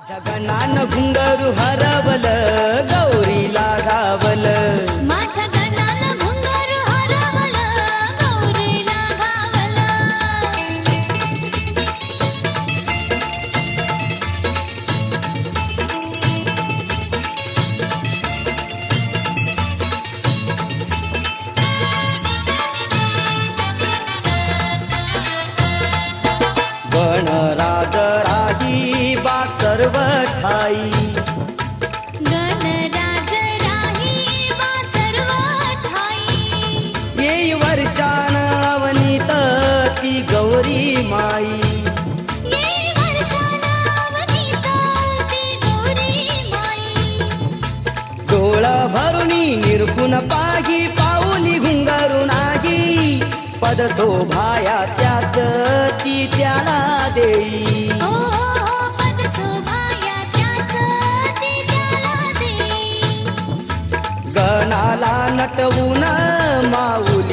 जगनान घुंगरू हरवल गौरीला गावल माझ्या गणानं घुंगरू हरवल गौरीला गावल गणराज राही बा सर्व ठाई गणराज राही बा सर्व ठाई येई वर्षान अवनीत ती गौरी माई ये वर्षानावनीत ती गौरी माई डोळ भरुनी निर्गुण पागी पाऊली घुंगरू नागी पद शोभाया त्यात ती त्याला देई ओ पद शोभाया त्याच ती त्याला देई गणाला नटवून माऊली